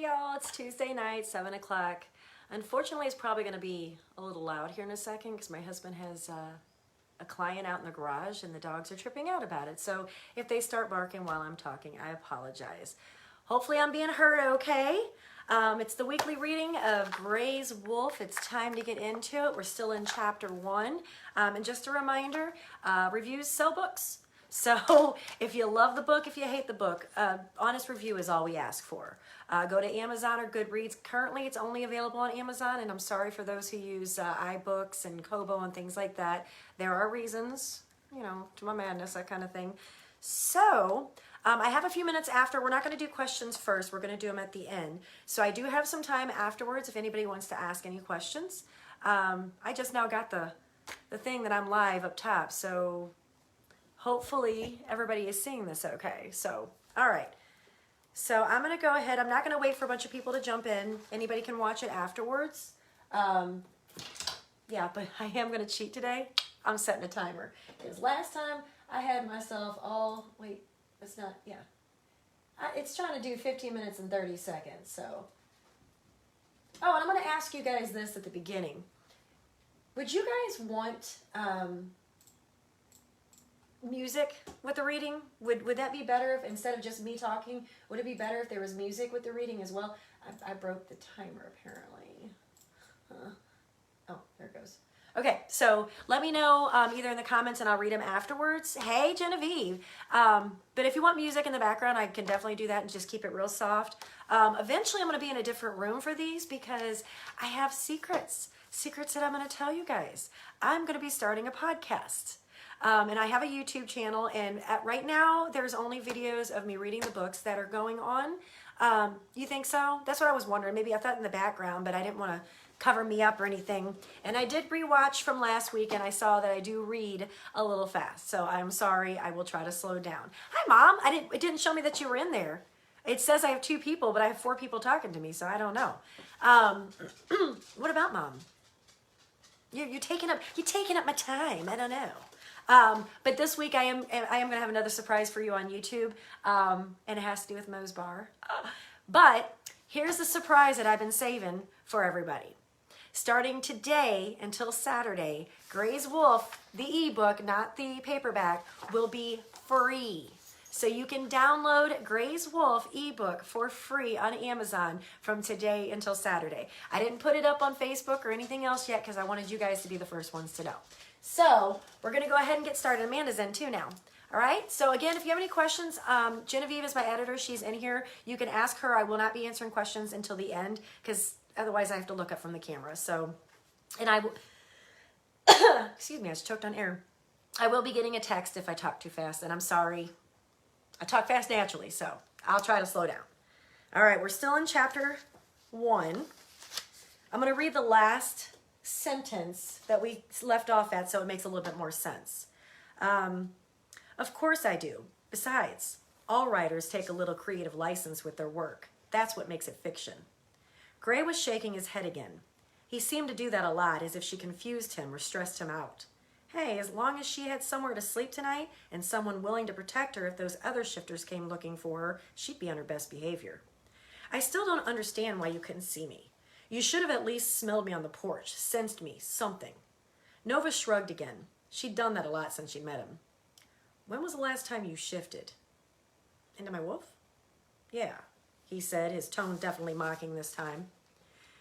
Hey y'all, it's Tuesday night, 7 o'clock. Unfortunately, it's probably going to be a little loud here in a second because my husband has a client out in the garage and the dogs are tripping out about it. So if they start barking while I'm talking, I apologize. Hopefully I'm being heard okay. It's the weekly reading of Gray's Wolf. It's time to get into it. We're still in chapter 1. And just a reminder, reviews sell books. So if you love the book, if you hate the book, honest review is all we ask for. Go to Amazon or Goodreads. Currently, it's only available on Amazon, and I'm sorry for those who use iBooks and Kobo and things like that. There are reasons, you know, to my madness, that kind of thing. So I have a few minutes after. We're not going to do questions first. We're going to do them at the end. So I do have some time afterwards if anybody wants to ask any questions. I just now got the thing that I'm live up top, so hopefully everybody is seeing this okay. So, all right. So I'm going to go ahead. I'm not going to wait for a bunch of people to jump in. Anybody can watch it afterwards. Yeah, but I am going to cheat today. I'm setting a timer. Because last time I had myself all, wait, it's not, yeah. It's trying to do 15 minutes and 30 seconds, so. Oh, and I'm going to ask you guys this at the beginning. Would you guys want music with the reading? Would that be better if instead of just me talking, would it be better if there was music with the reading as well? I broke the timer apparently. Oh, there it goes. Okay, so let me know either in the comments and I'll read them afterwards. Hey, Genevieve. But if you want music in the background, I can definitely do that and just keep it real soft. Eventually, I'm going to be in a different room for these because I have secrets that I'm going to tell you guys. I'm going to be starting a podcast. And I have a YouTube channel, and right now there's only videos of me reading the books that are going on. You think so? That's what I was wondering. Maybe I thought in the background, but I didn't want to cover me up or anything. And I did rewatch from last week, and I saw that I do read a little fast. So I'm sorry. I will try to slow down. Hi, Mom. It didn't show me that you were in there. It says I have 2 people, but I have 4 people talking to me, so I don't know. What about Mom? You're taking up my time. I don't know. But this week I am going to have another surprise for you on YouTube, and it has to do with Moe's Bar. But here's the surprise that I've been saving for everybody. Starting today until Saturday, Gray's Wolf, the ebook, not the paperback, will be free. So you can download Gray's Wolf ebook for free on Amazon from today until Saturday. I didn't put it up on Facebook or anything else yet because I wanted you guys to be the first ones to know. So we're going to go ahead and get started. Amanda's in too now. All right. So again, if you have any questions, Genevieve is my editor. She's in here. You can ask her. I will not be answering questions until the end because otherwise I have to look up from the camera. So, and I will, excuse me, I just choked on air. I will be getting a text if I talk too fast, and I'm sorry. I talk fast naturally, so I'll try to slow down. All right. We're still in chapter 1. I'm going to read the last sentence that we left off at so it makes a little bit more sense. Of course I do. Besides, all writers take a little creative license with their work. That's what makes it fiction. Gray was shaking his head again. He seemed to do that a lot, as if she confused him or stressed him out. Hey, as long as she had somewhere to sleep tonight and someone willing to protect her if those other shifters came looking for her, she'd be on her best behavior. I still don't understand why you couldn't see me. You should have at least smelled me on the porch, sensed me, something. Nova shrugged again. She'd done that a lot since she met him. When was the last time you shifted? Into my wolf? Yeah, he said, his tone definitely mocking this time.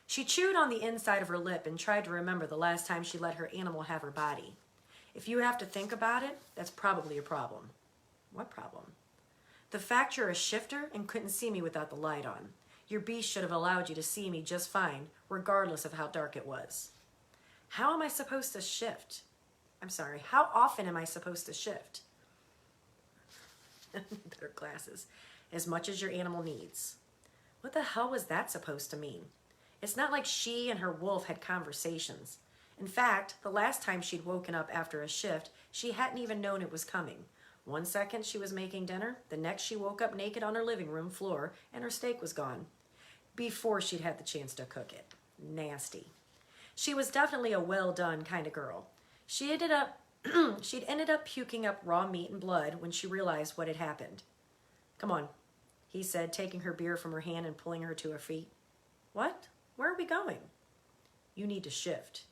She chewed on the inside of her lip and tried to remember the last time she let her animal have her body. If you have to think about it, that's probably a problem. What problem? The fact you're a shifter and couldn't see me without the light on. Your beast should have allowed you to see me just fine, regardless of how dark it was. How am I supposed to shift? I'm sorry, how often am I supposed to shift? Better glasses. As much as your animal needs. What the hell was that supposed to mean? It's not like she and her wolf had conversations. In fact, the last time she'd woken up after a shift, she hadn't even known it was coming. One second she was making dinner, the next she woke up naked on her living room floor and her steak was gone. Before she'd had the chance to cook it. Nasty. She was definitely a well-done kind of girl. She'd ended up puking up raw meat and blood when she realized what had happened. Come on. he said, taking her beer from her hand and pulling her to her feet. What? Where are we going? You need to shift.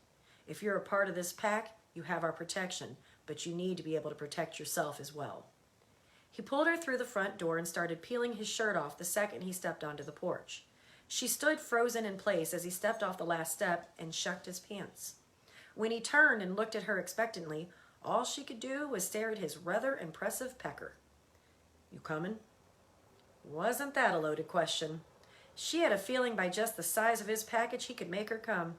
If you're a part of this pack, you have our protection, but you need to be able to protect yourself as well. He pulled her through the front door and started peeling his shirt off the second he stepped onto the porch. She stood frozen in place as he stepped off the last step and shucked his pants. When he turned and looked at her expectantly, all she could do was stare at his rather impressive pecker. You coming? Wasn't that a loaded question? She had a feeling by just the size of his package he could make her come.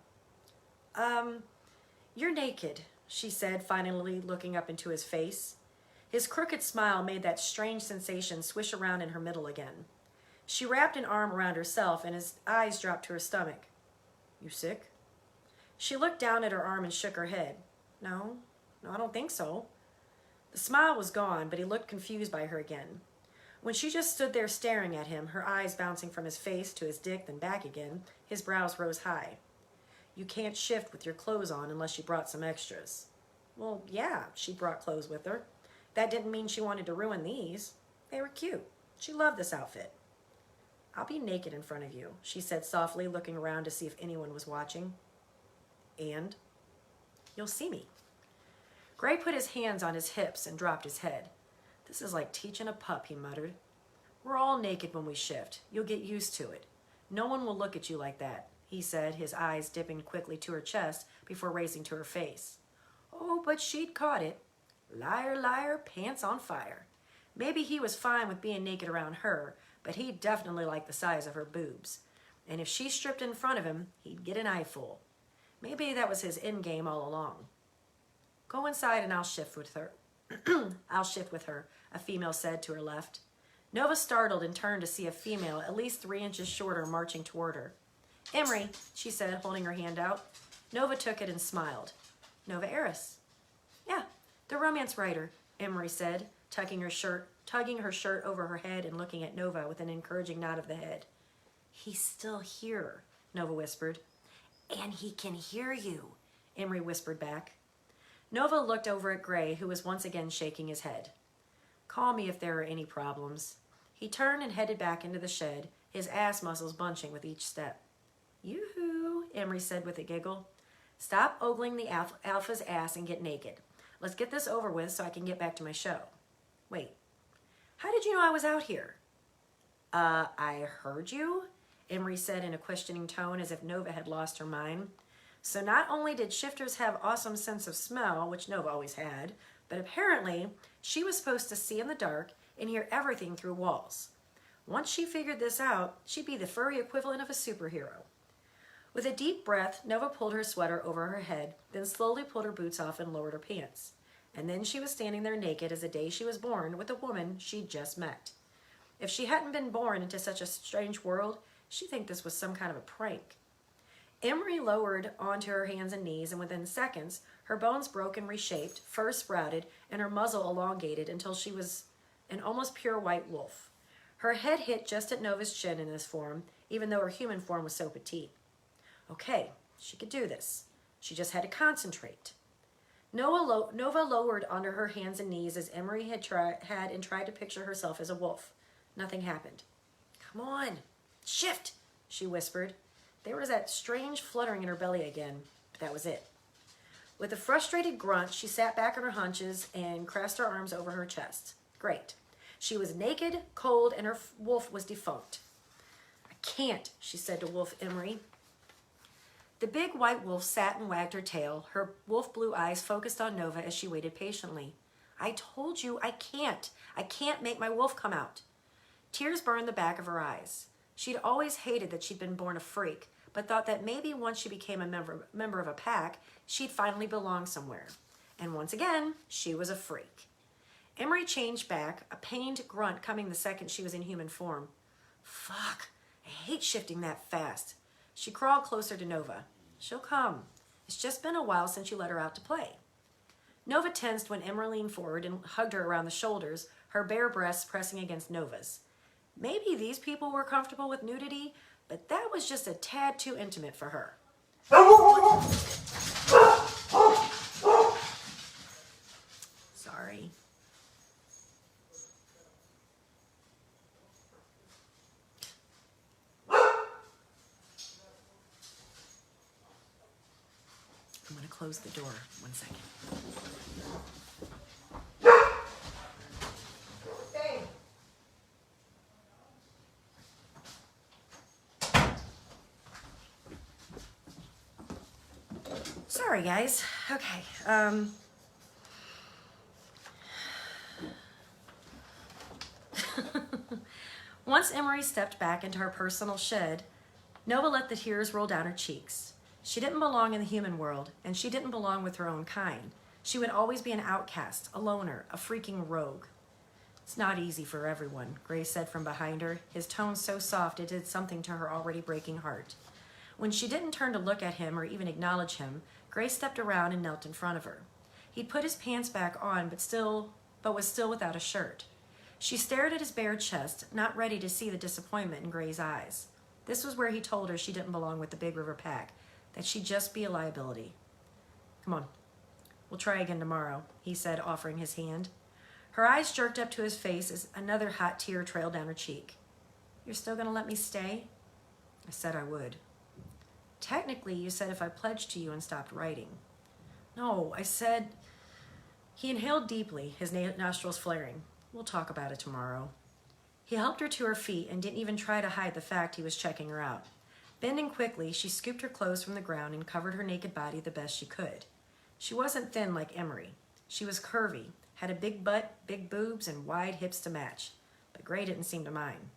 You're naked, she said, finally looking up into his face. His crooked smile made that strange sensation swish around in her middle again. She wrapped an arm around herself and his eyes dropped to her stomach. You sick? She looked down at her arm and shook her head. No, I don't think so. The smile was gone, but he looked confused by her again. When she just stood there staring at him, her eyes bouncing from his face to his dick then back again, his brows rose high. You can't shift with your clothes on unless you brought some extras. Well, yeah, she brought clothes with her. That didn't mean she wanted to ruin these. They were cute. She loved this outfit. I'll be naked in front of you, she said softly, looking around to see if anyone was watching. And? You'll see me. Gray put his hands on his hips and dropped his head. This is like teaching a pup, he muttered. We're all naked when we shift. You'll get used to it. No one will look at you like that, he said, his eyes dipping quickly to her chest before raising to her face. Oh, but she'd caught it. Liar, liar, pants on fire. Maybe he was fine with being naked around her, but he definitely liked the size of her boobs. And if she stripped in front of him, he'd get an eyeful. Maybe that was his end game all along. Go inside and I'll shift with her. I'll shift with her, a female said to her left. Nova startled and turned to see a female at least 3 inches shorter marching toward her. Emery, she said, holding her hand out. Nova took it and smiled. Nova Eris. Yeah, the romance writer, Emery said, tugging her shirt over her head and looking at Nova with an encouraging nod of the head. He's still here, Nova whispered. And he can hear you, Emery whispered back. Nova looked over at Gray, who was once again shaking his head. Call me if there are any problems. He turned and headed back into the shed, his ass muscles bunching with each step. Yoo-hoo, Emery said with a giggle. Stop ogling the alpha's ass and get naked. Let's get this over with so I can get back to my show. Wait, how did you know I was out here? I heard you, Emery said in a questioning tone as if Nova had lost her mind. So not only did shifters have awesome sense of smell, which Nova always had, but apparently she was supposed to see in the dark and hear everything through walls. Once she figured this out, she'd be the furry equivalent of a superhero. With a deep breath, Nova pulled her sweater over her head, then slowly pulled her boots off and lowered her pants. And then she was standing there naked as the day she was born with a woman she'd just met. If she hadn't been born into such a strange world, she'd think this was some kind of a prank. Emery lowered onto her hands and knees, and within seconds, her bones broke and reshaped, fur sprouted, and her muzzle elongated until she was an almost pure white wolf. Her head hit just at Nova's chin in this form, even though her human form was so petite. Okay, she could do this. She just had to concentrate. Nova lowered onto her hands and knees as Emery had tried to picture herself as a wolf. Nothing happened. Come on, shift, she whispered. There was that strange fluttering in her belly again, but that was it. With a frustrated grunt, she sat back on her haunches and crossed her arms over her chest. Great. She was naked, cold, and her wolf was defunct. I can't, she said to Wolf Emery. The big white wolf sat and wagged her tail, her wolf blue eyes focused on Nova as she waited patiently. I told you I can't. I can't make my wolf come out. Tears burned the back of her eyes. She'd always hated that she'd been born a freak, but thought that maybe once she became a member of a pack, she'd finally belong somewhere. And once again, she was a freak. Emery changed back, a pained grunt coming the second she was in human form. Fuck, I hate shifting that fast. She crawled closer to Nova. She'll come. It's just been a while since you let her out to play. Nova tensed when Emery leaned forward and hugged her around the shoulders, her bare breasts pressing against Nova's. Maybe these people were comfortable with nudity, but that was just a tad too intimate for her. Sorry. close the door. 1 second. Sorry, guys. Okay. Once Emery stepped back into her personal shed, Nova let the tears roll down her cheeks. She didn't belong in the human world, and she didn't belong with her own kind. She would always be an outcast, a loner, a freaking rogue. It's not easy for everyone, Gray said from behind her, his tone so soft it did something to her already breaking heart. When she didn't turn to look at him or even acknowledge him, Gray stepped around and knelt in front of her. He'd put his pants back on, but was still without a shirt. She stared at his bare chest, not ready to see the disappointment in Gray's eyes. This was where he told her she didn't belong with the Big River Pack, that she'd just be a liability. Come on, we'll try again tomorrow, he said, offering his hand. Her eyes jerked up to his face as another hot tear trailed down her cheek. You're still going to let me stay? I said I would. Technically, you said if I pledged to you and stopped writing. No, I said... He inhaled deeply, his nostrils flaring. We'll talk about it tomorrow. He helped her to her feet and didn't even try to hide the fact he was checking her out. Bending quickly, she scooped her clothes from the ground and covered her naked body the best she could. She wasn't thin like Emery. She was curvy, had a big butt, big boobs, and wide hips to match. But Gray didn't seem to mind.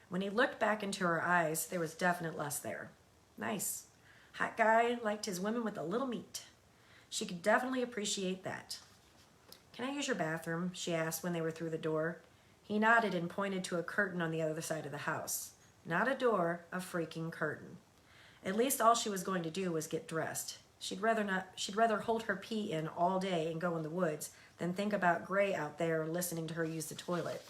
When he looked back into her eyes, there was definite lust there. Nice. Hot guy liked his women with a little meat. She could definitely appreciate that. Can I use your bathroom? She asked when they were through the door. He nodded and pointed to a curtain on the other side of the house. Not a door, a freaking curtain. At least all she was going to do was get dressed. She'd rather hold her pee in all day and go in the woods than think about Gray out there listening to her use the toilet.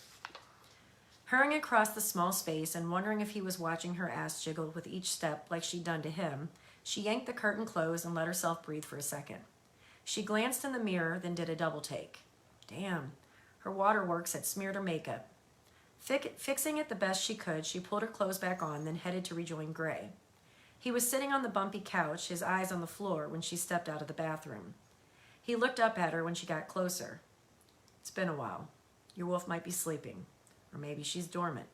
Hurrying across the small space and wondering if he was watching her ass jiggle with each step like she'd done to him, she yanked the curtain closed and let herself breathe for a second. She glanced in the mirror, then did a double take. Damn, her waterworks had smeared her makeup. Fixing it the best she could, she pulled her clothes back on, then headed to rejoin Gray. He was sitting on the bumpy couch, his eyes on the floor, when she stepped out of the bathroom. He looked up at her when she got closer. It's been a while. Your wolf might be sleeping, or maybe she's dormant.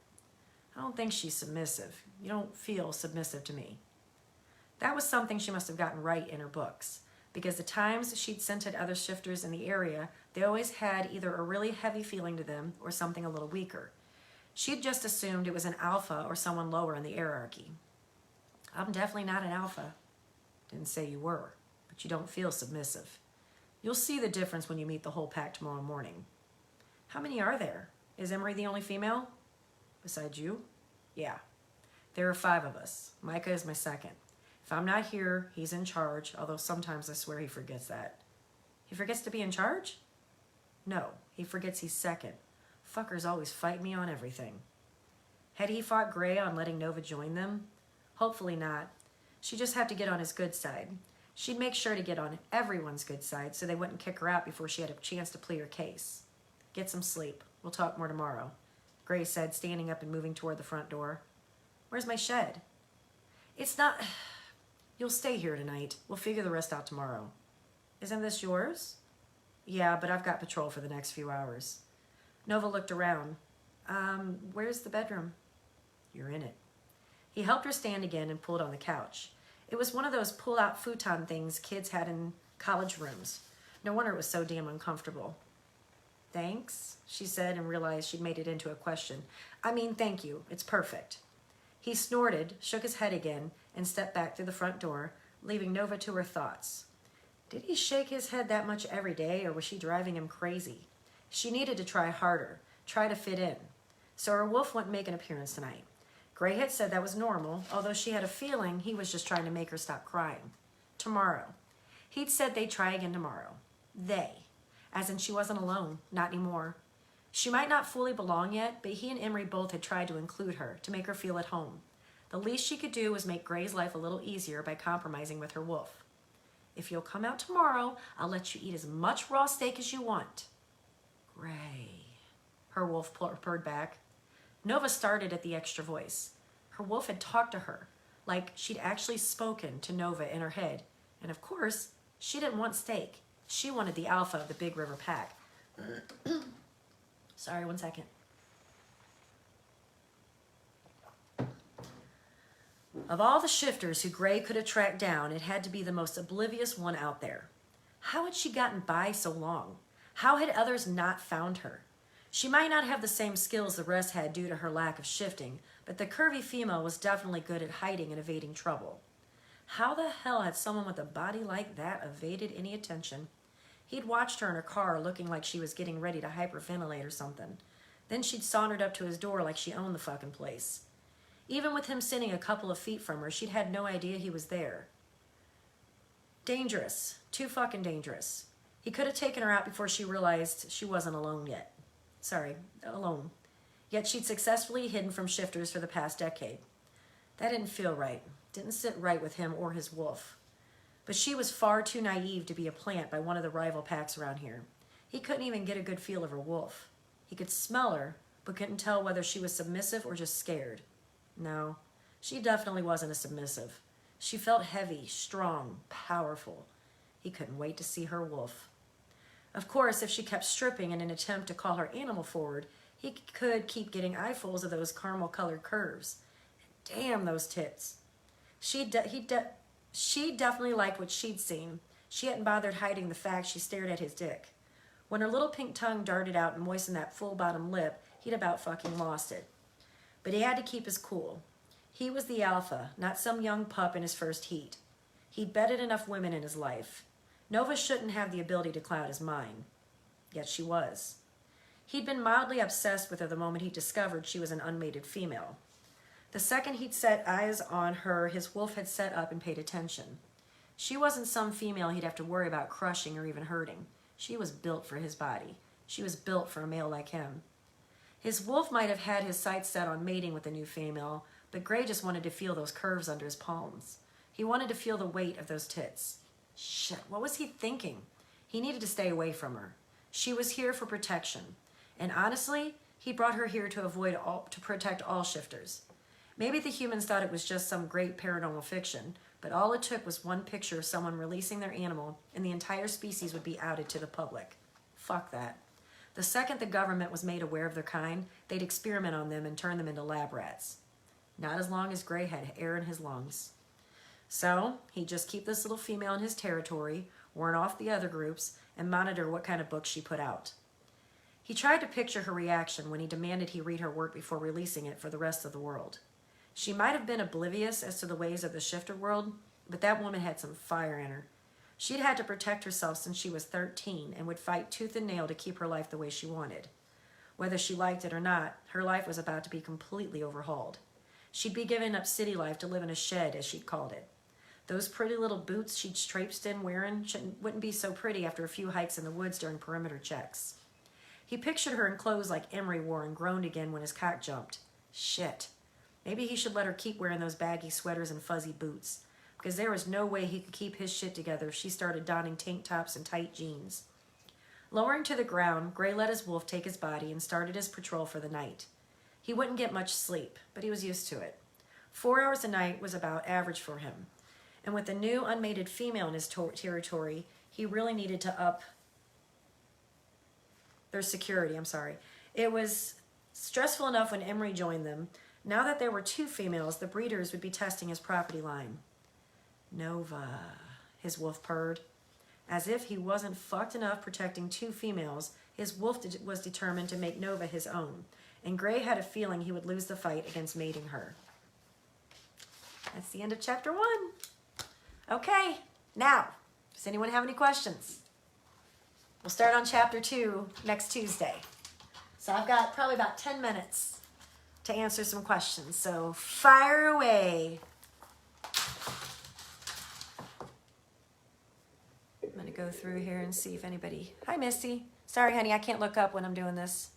I don't think she's submissive. You don't feel submissive to me. That was something she must have gotten right in her books, because the times she'd scented other shifters in the area, they always had either a really heavy feeling to them or something a little weaker. She'd just assumed it was an alpha or someone lower in the hierarchy. I'm definitely not an alpha. Didn't say you were, but you don't feel submissive. You'll see the difference when you meet the whole pack tomorrow morning. How many are there? Is Emery the only female? Besides you? Yeah. There are 5 of us. Micah is my second. If I'm not here, he's in charge, although sometimes I swear he forgets that. He forgets to be in charge? No, he forgets he's second. Fuckers always fight me on everything. Had he fought Gray on letting Nova join them? Hopefully not. She'd just have to get on his good side. She'd make sure to get on everyone's good side so they wouldn't kick her out before she had a chance to plead her case. Get some sleep. We'll talk more tomorrow, Gray said, standing up and moving toward the front door. Where's my shed? It's not... You'll stay here tonight. We'll figure the rest out tomorrow. Isn't this yours? Yeah, but I've got patrol for the next few hours. Nova looked around. Where's the bedroom? You're in it. He helped her stand again and pulled on the couch. It was one of those pull-out futon things kids had in college rooms. No wonder it was so damn uncomfortable. Thanks, she said, and realized she'd made it into a question. I mean, thank you. It's perfect. He snorted, shook his head again, and stepped back through the front door, leaving Nova to her thoughts. Did he shake his head that much every day, or was she driving him crazy? She needed to try harder, try to fit in. So her wolf wouldn't make an appearance tonight. Gray had said that was normal, although she had a feeling he was just trying to make her stop crying. Tomorrow. He'd said they'd try again tomorrow. They. As in she wasn't alone, not anymore. She might not fully belong yet, but he and Emery both had tried to include her, to make her feel at home. The least she could do was make Gray's life a little easier by compromising with her wolf. If you'll come out tomorrow, I'll let you eat as much raw steak as you want. Gray, her wolf purred back. Nova started at the extra voice. Her wolf had talked to her, like she'd actually spoken to Nova in her head. And of course, She didn't want steak. She wanted the alpha of the Big River pack. Sorry, 1 second. Of all the shifters who Gray could have tracked down, it had to be the most oblivious one out there. How had she gotten by so long? How had others not found her? She might not have the same skills the rest had due to her lack of shifting, but the curvy female was definitely good at hiding and evading trouble. How the hell had someone with a body like that evaded any attention? He'd watched her in her car looking like she was getting ready to hyperventilate or something. Then she'd sauntered up to his door like she owned the fucking place. Even with him sitting a couple of feet from her, she'd had no idea he was there. Dangerous. Too fucking dangerous. He could have taken her out before she realized she wasn't alone yet. Alone. Yet she'd successfully hidden from shifters for the past decade. That didn't feel right. Didn't sit right with him or his wolf. But she was far too naive to be a plant by one of the rival packs around here. He couldn't even get a good feel of her wolf. He could smell her, but couldn't tell whether she was submissive or just scared. No, she definitely wasn't a submissive. She felt heavy, strong, powerful. He couldn't wait to see her wolf. Of course, if she kept stripping in an attempt to call her animal forward, he could keep getting eyefuls of those caramel-colored curves. Damn those tits. She definitely liked what she'd seen. She hadn't bothered hiding the fact she stared at his dick. When her little pink tongue darted out and moistened that full-bottom lip, he'd about fucking lost it. But he had to keep his cool. He was the alpha, not some young pup in his first heat. He'd bedded enough women in his life. Nova shouldn't have the ability to cloud his mind. Yet she was. He'd been mildly obsessed with her the moment he discovered she was an unmated female. The second he'd set eyes on her, his wolf had set up and paid attention. She wasn't some female he'd have to worry about crushing or even hurting. She was built for his body. She was built for a male like him. His wolf might have had his sights set on mating with the new female, but Gray just wanted to feel those curves under his palms. He wanted to feel the weight of those tits. Shit, what was he thinking? He needed to stay away from her. She was here for protection. And honestly, he brought her here to protect all shifters. Maybe the humans thought it was just some great paranormal fiction, but all it took was one picture of someone releasing their animal and the entire species would be outed to the public. Fuck that. The second the government was made aware of their kind, they'd experiment on them and turn them into lab rats. Not as long as Gray had air in his lungs. So, he'd just keep this little female in his territory, warn off the other groups, and monitor what kind of books she put out. He tried to picture her reaction when he demanded he read her work before releasing it for the rest of the world. She might have been oblivious as to the ways of the shifter world, but that woman had some fire in her. She'd had to protect herself since she was 13 and would fight tooth and nail to keep her life the way she wanted. Whether she liked it or not, her life was about to be completely overhauled. She'd be giving up city life to live in a shed, as she'd called it. Those pretty little boots she'd traipsed in wearing wouldn't be so pretty after a few hikes in the woods during perimeter checks. He pictured her in clothes like Emery wore and groaned again when his cock jumped. Shit. Maybe he should let her keep wearing those baggy sweaters and fuzzy boots, because there was no way he could keep his shit together if she started donning tank tops and tight jeans. Lowering to the ground, Gray let his wolf take his body and started his patrol for the night. He wouldn't get much sleep, but he was used to it. 4 hours a night was about average for him. And with the new unmated female in his territory, he really needed to up their security. It was stressful enough when Emery joined them. Now that there were 2 females, the breeders would be testing his property line. Nova, his wolf purred. As if he wasn't fucked enough protecting 2 females, his wolf was determined to make Nova his own. And Gray had a feeling he would lose the fight against mating her. That's the end of chapter 1. Okay, now, does anyone have any questions? We'll start on chapter 2 next Tuesday. So I've got probably about 10 minutes to answer some questions. So fire away. I'm going to go through here and see if anybody... Hi, Misty. Sorry, honey, I can't look up when I'm doing this.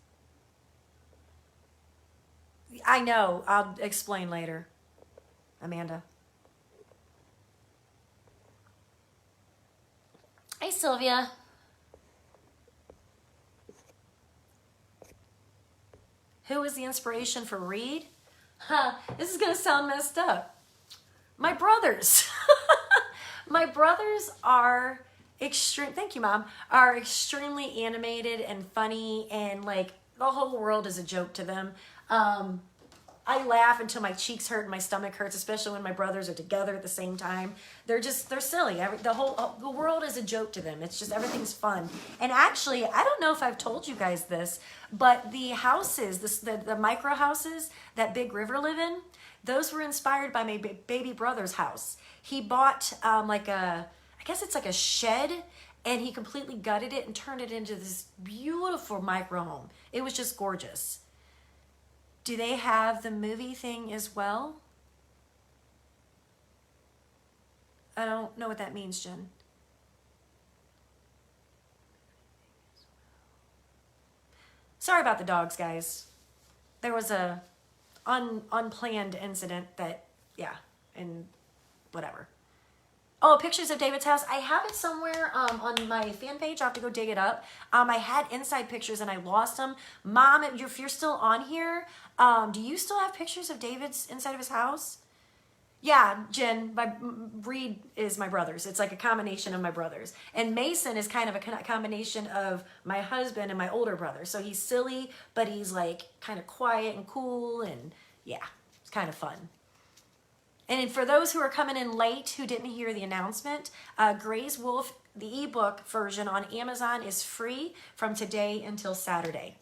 I know. I'll explain later. Amanda. Hey, Sylvia. Who was the inspiration for Reed? This is going to sound messed up. My brothers. My brothers are thank you, Mom, are extremely animated and funny, and like the whole world is a joke to them. I laugh until my cheeks hurt and my stomach hurts, especially when my brothers are together at the same time. They're silly. The world is a joke to them. It's just, everything's fun. And actually, I don't know if I've told you guys this, but the houses, the micro houses that Big River live in, those were inspired by my baby brother's house. He bought I guess it's like a shed, and he completely gutted it and turned it into this beautiful micro home. It was just gorgeous. Do they have the movie thing as well? I don't know what that means, Jen. Sorry about the dogs, guys. There was a unplanned incident that, yeah, and whatever. Oh, pictures of David's house. I have it somewhere on my fan page. I'll have to go dig it up. I had inside pictures and I lost them. Mom, if you're still on here, do you still have pictures of David's inside of his house? Yeah, Jen, Reed is my brother's. It's like a combination of my brothers. And Mason is kind of a combination of my husband and my older brother. So he's silly, but he's like kind of quiet and cool, and yeah, it's kind of fun. And for those who are coming in late who didn't hear the announcement, Gray's Wolf, the ebook version on Amazon, is free from today until Saturday.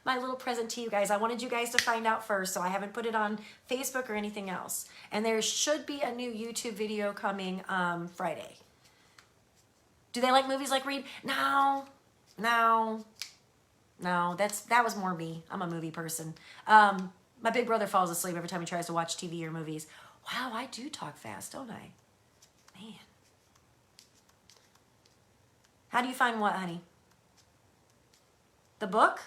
My little present to you guys. I wanted you guys to find out first, so I haven't put it on Facebook or anything else. And there should be a new YouTube video coming Friday. Do they like movies like Reed? No. That was more me. I'm a movie person. My big brother falls asleep every time he tries to watch TV or movies. Wow, I do talk fast, don't I? Man. How do you find what, honey? The book?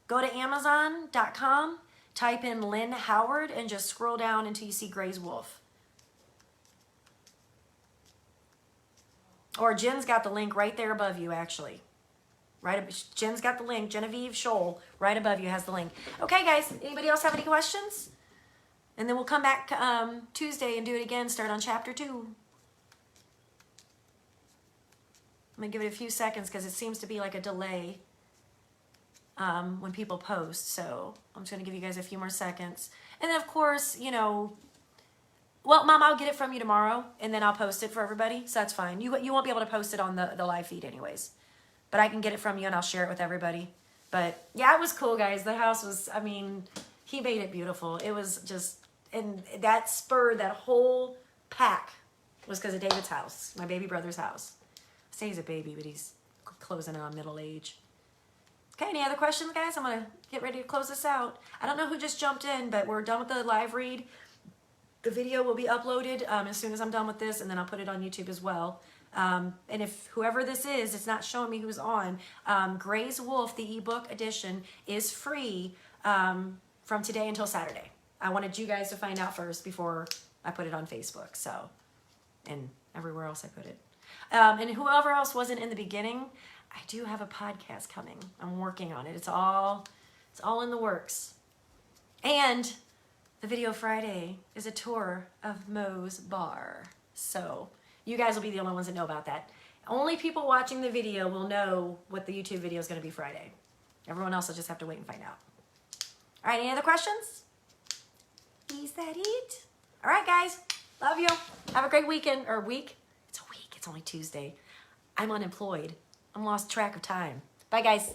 Go to Amazon.com, type in Lynn Howard, and just scroll down until you see Gray's Wolf. Or Jen's got the link right there above you, actually. Jen's got the link. Genevieve Scholl, right above you, has the link. Okay, guys, anybody else have any questions? And then we'll come back Tuesday and do it again, start on chapter 2. I'm going to give it a few seconds because it seems to be like a delay when people post. So I'm just going to give you guys a few more seconds. And then, of course, well, Mom, I'll get it from you tomorrow, and then I'll post it for everybody. So that's fine. You won't be able to post it on the live feed anyways. But I can get it from you, and I'll share it with everybody. But, yeah, it was cool, guys. The house was, he made it beautiful. It was just... And that spurred that whole pack was because of David's house, my baby brother's house. I say he's a baby, but he's closing in on middle age. Okay, any other questions, guys? I'm going to get ready to close this out. I don't know who just jumped in, but we're done with the live read. The video will be uploaded as soon as I'm done with this, and then I'll put it on YouTube as well. And if whoever this is, it's not showing me who's on. Gray's Wolf, the ebook edition, is free from today until Saturday. I wanted you guys to find out first before I put it on Facebook, so, and everywhere else I put it. And whoever else wasn't in the beginning, I do have a podcast coming. I'm working on it. It's all in the works. And the video Friday is a tour of Moe's bar. So you guys will be the only ones that know about that. Only people watching the video will know what the YouTube video is going to be Friday. Everyone else will just have to wait and find out. All right, any other questions? Is that it? All right, guys. Love you. Have a great weekend, or week. It's a week. It's only Tuesday. I'm unemployed. I'm lost track of time. Bye, guys.